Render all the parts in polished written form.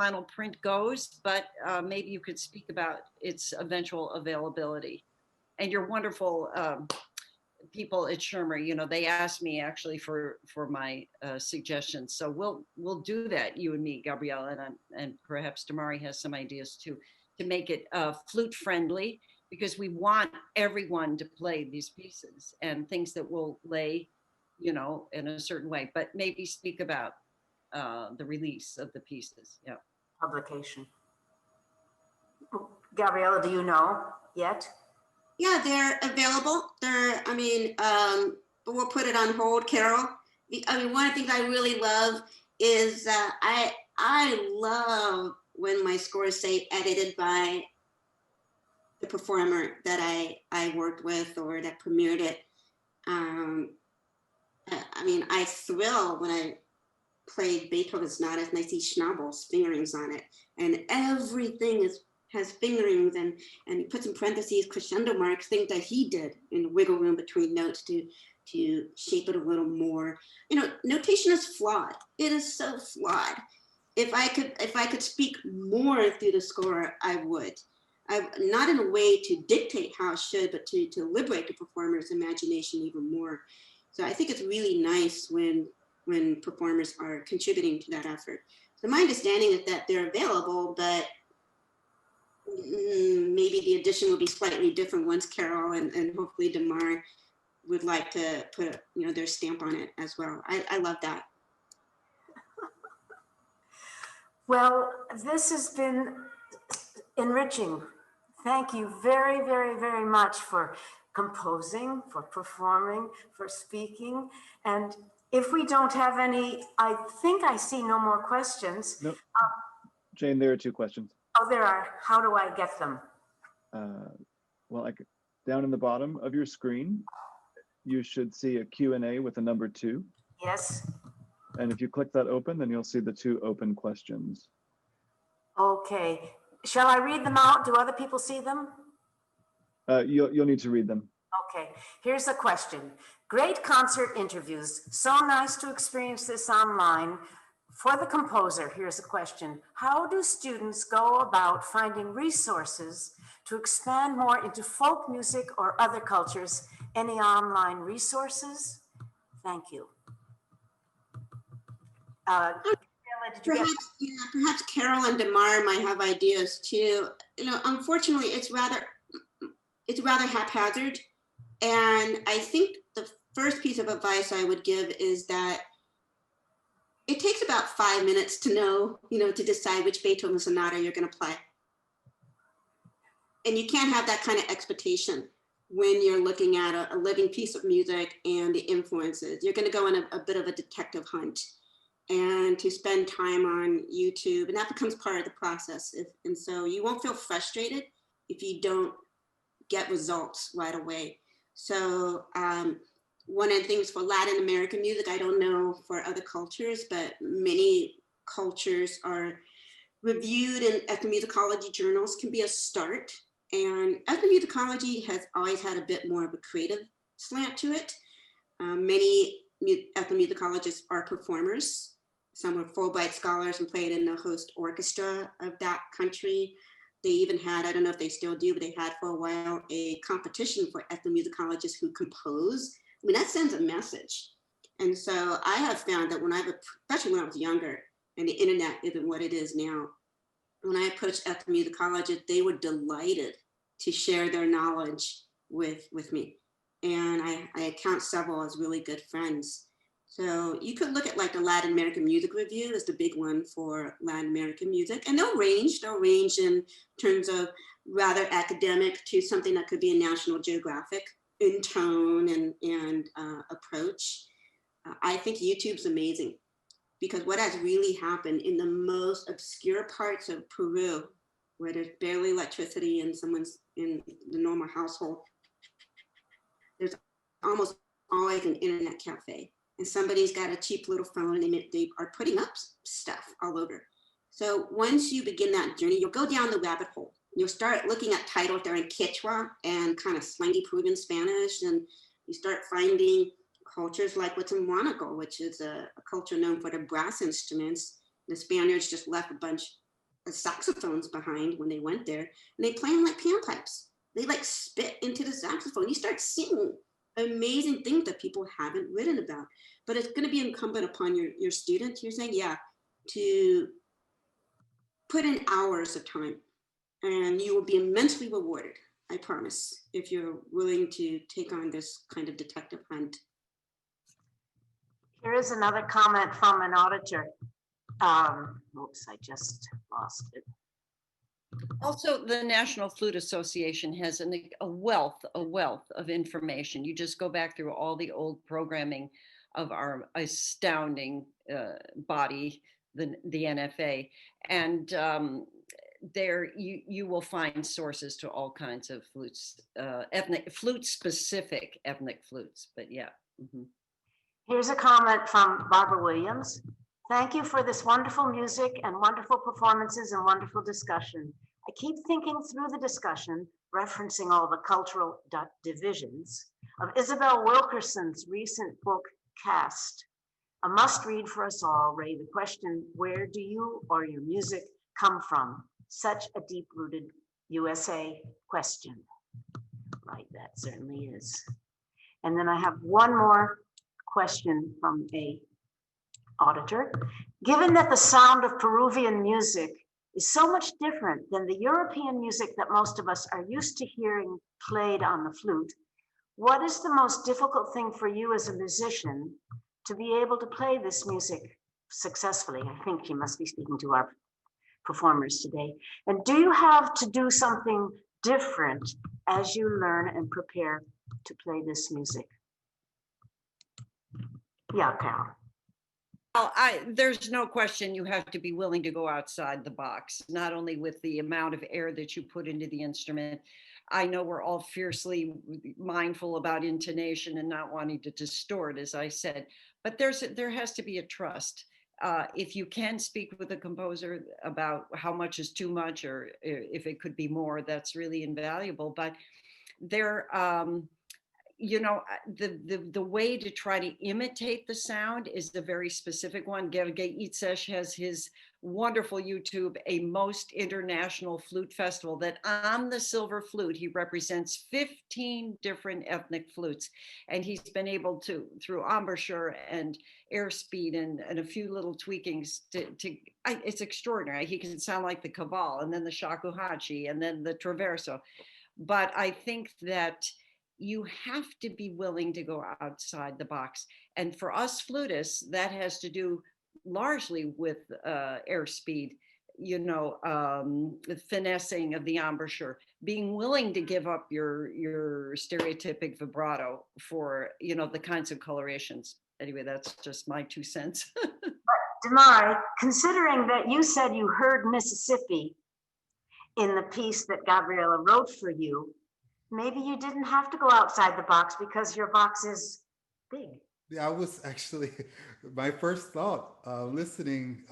final print goes, but maybe you could speak about its eventual availability. And your wonderful people at Shermer, you know, they asked me actually for my suggestions. So we'll do that, you and me, Gabriella, and perhaps Demarre has some ideas too, to make it flute friendly, because we want everyone to play these pieces and things that will lay, you know, in a certain way, but maybe speak about the release of the pieces. Yeah. Publication. Gabriella, do you know yet? Yeah, they're available. I mean, but we'll put it on hold, Carol. I mean, one of the things I really love is I love when my scores say edited by the performer that I worked with or that premiered it. I mean, I thrill when I played Beethoven's sonatas and I see Schnabel's fingerings on it, and everything has fingerings, and he puts in parentheses crescendo marks, things that he did in wiggle room between notes to shape it a little more. You know, notation is flawed. It is so flawed. If I could speak more through the score, I would. Not in a way to dictate how it should, but to liberate the performer's imagination even more. So I think it's really nice when performers are contributing to that effort. So my understanding is that they're available, but maybe the edition will be slightly different once Carol and hopefully Demarre would like to put their stamp on it as well. I love that. Well, this has been enriching. Thank you very, very, very much for composing, for performing, for speaking. And if we don't have any, I think I see no more questions. Nope. Jane, there are 2 questions. Oh, there are. How do I get them? Well, down in the bottom of your screen, you should see a Q&A with a number 2. Yes. And if you click that open, then you'll see the 2 open questions. Okay. Shall I read them out? Do other people see them? You'll need to read them. Okay. Here's a question. Great concert interviews. So nice to experience this online. For the composer, here's a question. How do students go about finding resources to expand more into folk music or other cultures? Any online resources? Thank you. Perhaps Carol and Demarre might have ideas too. Unfortunately, it's rather haphazard. And I think the first piece of advice I would give is that it takes about 5 minutes to know, to decide which Beethoven sonata you're going to play. And you can't have that kind of expectation when you're looking at a living piece of music and the influences. You're going to go on a bit of a detective hunt and to spend time on YouTube, and that becomes part of the process. And so you won't feel frustrated if you don't get results right away. So one of the things for Latin American music, I don't know for other cultures, but many cultures are reviewed in ethnomusicology journals, can be a start. And ethnomusicology has always had a bit more of a creative slant to it. Many ethnomusicologists are performers. Some were Fulbright scholars and played in the host orchestra of that country. They even had, I don't know if they still do, but they had for a while a competition for ethnomusicologists who compose. I mean, that sends a message. And so I have found that especially when I was younger and the internet isn't what it is now, when I approached ethnomusicologists, they were delighted to share their knowledge with me. And I count several as really good friends. So you could look at like the Latin American Music Review is the big one for Latin American music. And they'll range in terms of rather academic to something that could be a National Geographic in tone and approach. I think YouTube's amazing because what has really happened in the most obscure parts of Peru, where there's barely electricity and someone's in the normal household, there's almost always an internet cafe. And somebody's got a cheap little phone and they are putting up stuff all over. So once you begin that journey, you'll go down the rabbit hole. You'll start looking at titles that are in Quechua and kind of slangy Peruvian Spanish. And you start finding cultures like what's in Monaco, which is a culture known for their brass instruments. The Spaniards just left a bunch saxophones behind when they went there, and they play them like panpipes. They like spit into the saxophone. You start seeing amazing things that people haven't written about. But it's going to be incumbent upon your students, you're saying, yeah, to put in hours of time, and you will be immensely rewarded, I promise, if you're willing to take on this kind of detective hunt. Here is another comment from an auditor. Oops, I just lost it. Also, the National Flute Association has a wealth of information. You just go back through all the old programming of our astounding body, the NFA, and there you will find sources to all kinds of flutes, flute-specific ethnic flutes. But yeah. Mm-hmm. Here's a comment from Barbara Williams. Thank you for this wonderful music and wonderful performances and wonderful discussion. I keep thinking through the discussion, referencing all the cultural divisions, of Isabel Wilkerson's recent book, Cast. A must read for us all, Ray, the question, where do you or your music come from? Such a deep-rooted USA question. Right, that certainly is. And then I have one more question from a auditor. Given that the sound of Peruvian music is so much different than the European music that most of us are used to hearing played on the flute, what is the most difficult thing for you as a musician to be able to play this music successfully? I think she must be speaking to our performers today. And do you have to do something different as you learn and prepare to play this music? Yeah, Carol. Well, there's no question you have to be willing to go outside the box, not only with the amount of air that you put into the instrument. I know we're all fiercely mindful about intonation and not wanting to distort, as I said, but there has to be a trust. If you can speak with a composer about how much is too much or if it could be more, that's really invaluable. But there, the way to try to imitate the sound is a very specific one. Wincenc has his wonderful YouTube, A Most International Flute Festival, that on the silver flute, he represents 15 different ethnic flutes. And he's been able to, through embouchure and airspeed and a few little tweakings, it's extraordinary. He can sound like the Cabal, and then the shakuhachi, and then the traverso. But I think that you have to be willing to go outside the box. And for us flutists, that has to do largely with airspeed, the finessing of the embouchure, being willing to give up your stereotypic vibrato for, the kinds of colorations. Anyway, that's just my 2 cents. Demarre, considering that you said you heard Mississippi in the piece that Gabriella wrote for you, maybe you didn't have to go outside the box because your box is big. Yeah, I was actually, my first thought listening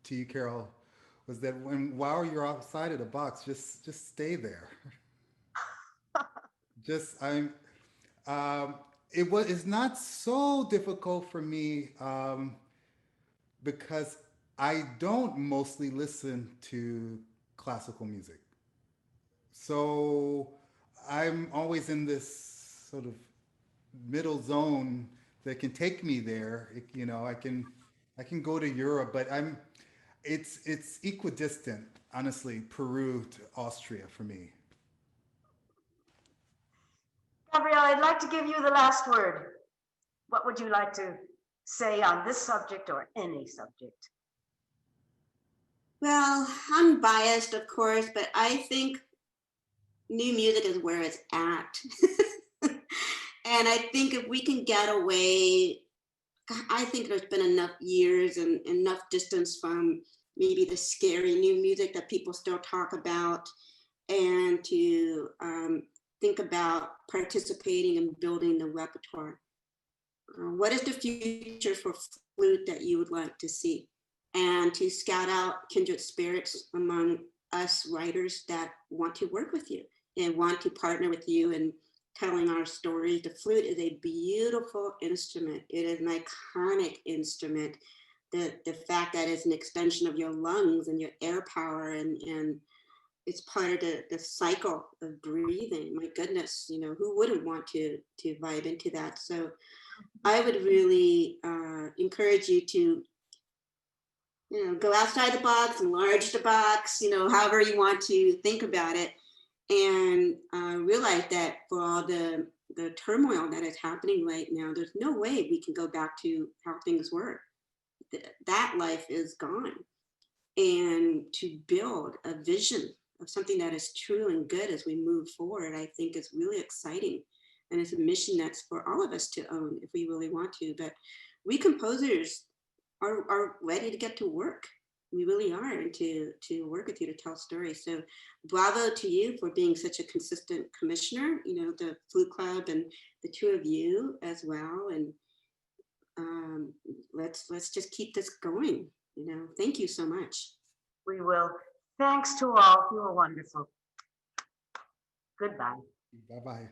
to you, Carol, was that while you're outside of the box, just stay there. It's not so difficult for me because I don't mostly listen to classical music. So I'm always in this sort of middle zone that can take me there. I can go to Europe, but it's equidistant, honestly, Peru to Austria for me. Gabriella, I'd like to give you the last word. What would you like to say on this subject or any subject? Well, I'm biased, of course, but I think new music is where it's at. And I think if we can get away, I think there's been enough years and enough distance from maybe the scary new music that people still talk about, and to think about participating and building the repertoire. What is the future for flute that you would like to see? And to scout out kindred spirits among us writers that want to work with you and want to partner with you in telling our story. The flute is a beautiful instrument. It is an iconic instrument the fact that it's an extension of your lungs and your air power, and it's part of the cycle of breathing. My goodness, you know, who wouldn't want to vibe into that? So I would really encourage you to, you know, go outside the box, enlarge the box, you know, however you want to think about it, and realize that for all the turmoil that is happening right now, there's no way we can go back to how things were. That life is gone. And to build a vision of something that is true and good as we move forward, I think is really exciting. And it's a mission that's for all of us to own if we really want to. But we composers are ready to get to work. We really are, and to work with you to tell stories. So bravo to you for being such a consistent commissioner, you know, the Flute Club and the two of you as well. And let's just keep this going. You know, thank you so much. We will. Thanks to all. You were wonderful. Goodbye. Bye-bye.